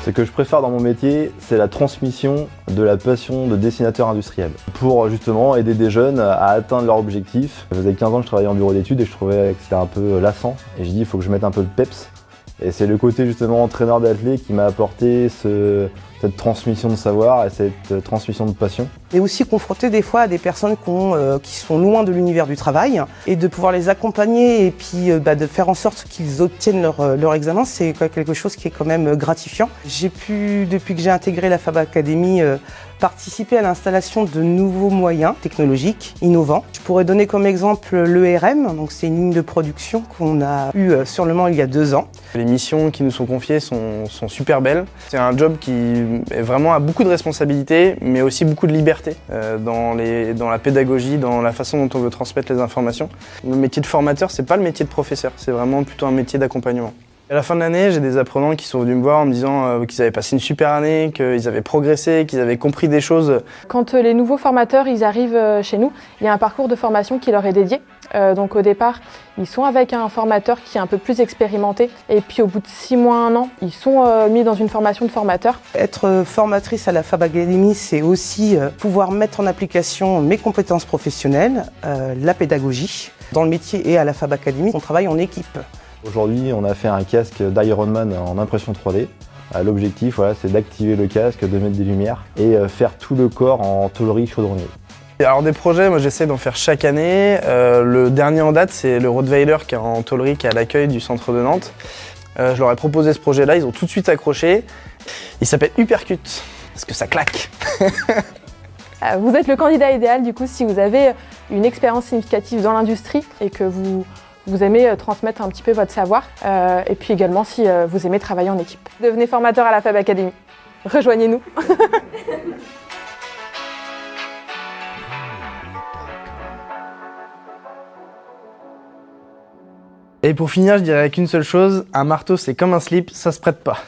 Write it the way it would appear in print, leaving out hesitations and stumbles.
Ce que je préfère dans mon métier, c'est la transmission de la passion de dessinateur industriel. Pour justement aider des jeunes à atteindre leurs objectifs. Ça faisait 15 ans que je travaillais en bureau d'études et je trouvais que c'était un peu lassant. Et j'ai dit, il faut que je mette un peu de peps. Et c'est le côté justement entraîneur d'athlètes qui m'a apporté cette transmission de savoir et cette transmission de passion. Et aussi confronté des fois à des personnes qui sont loin de l'univers du travail et de pouvoir les accompagner et puis de faire en sorte qu'ils obtiennent leur examen, c'est quelque chose qui est quand même gratifiant. J'ai pu, depuis que j'ai intégré la Fab Academy, participer à l'installation de nouveaux moyens technologiques innovants. Je pourrais donner comme exemple l'ERM, donc c'est une ligne de production qu'on a eue sur Le Mans il y a 2 ans. Les missions qui nous sont confiées sont super belles. C'est un job qui vraiment a beaucoup de responsabilités, mais aussi beaucoup de liberté dans la pédagogie, dans la façon dont on veut transmettre les informations. Le métier de formateur, c'est pas le métier de professeur, c'est vraiment plutôt un métier d'accompagnement. À la fin de l'année, j'ai des apprenants qui sont venus me voir en me disant qu'ils avaient passé une super année, qu'ils avaient progressé, qu'ils avaient compris des choses. Quand les nouveaux formateurs ils arrivent chez nous, il y a un parcours de formation qui leur est dédié. Donc au départ, ils sont avec un formateur qui est un peu plus expérimenté. Et puis au bout de 6 mois, 1 an, ils sont mis dans une formation de formateur. Être formatrice à la Fab Academy, c'est aussi pouvoir mettre en application mes compétences professionnelles, la pédagogie. Dans le métier et à la Fab Academy, on travaille en équipe. Aujourd'hui, on a fait un casque d'Ironman en impression 3D. L'objectif, c'est d'activer le casque, de mettre des lumières et faire tout le corps en tôlerie chaudronnier. Alors des projets, moi j'essaie d'en faire chaque année. Le dernier en date, c'est le Rottweiler qui est en tôlerie, qui est à l'accueil du centre de Nantes. Je leur ai proposé ce projet-là, ils ont tout de suite accroché. Il s'appelle Hypercut, parce que ça claque. Vous êtes le candidat idéal du coup si vous avez une expérience significative dans l'industrie et que vous aimez transmettre un petit peu votre savoir et puis également si vous aimez travailler en équipe. Devenez formateur à la Fab Academy. Rejoignez-nous. Et pour finir, je dirais qu'une seule chose, un marteau c'est comme un slip, ça se prête pas.